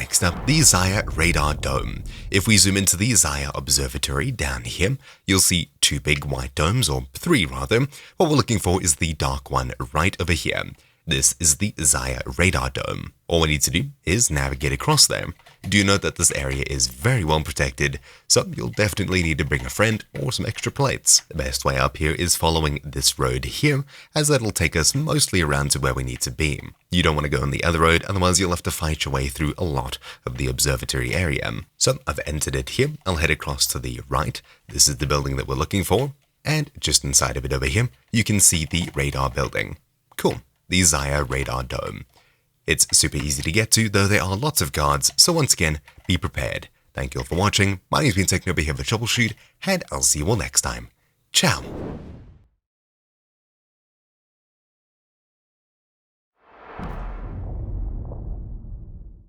Next up, the Zaya Radar Dome. If we zoom into the Zaya Observatory down here, you'll see two big white domes, or three rather. What we're looking for is the dark one right over here. This is the Zaya Radar Dome. All we need to do is navigate across there. Do note that this area is very well protected, so you'll definitely need to bring a friend or some extra plates. The best way up here is following this road here, as that'll take us mostly around to where we need to be. You don't want to go on the other road, otherwise you'll have to fight your way through a lot of the observatory area. So I've entered it here. I'll head across to the right. This is the building that we're looking for, and just inside of it over here, you can see the radar building. Cool. The Zaya Radar Dome. It's super easy to get to, though there are lots of guards, so once again, be prepared. Thank you all for watching. My name's been Techno here for Troubleshoot, and I'll see you all next time. Ciao!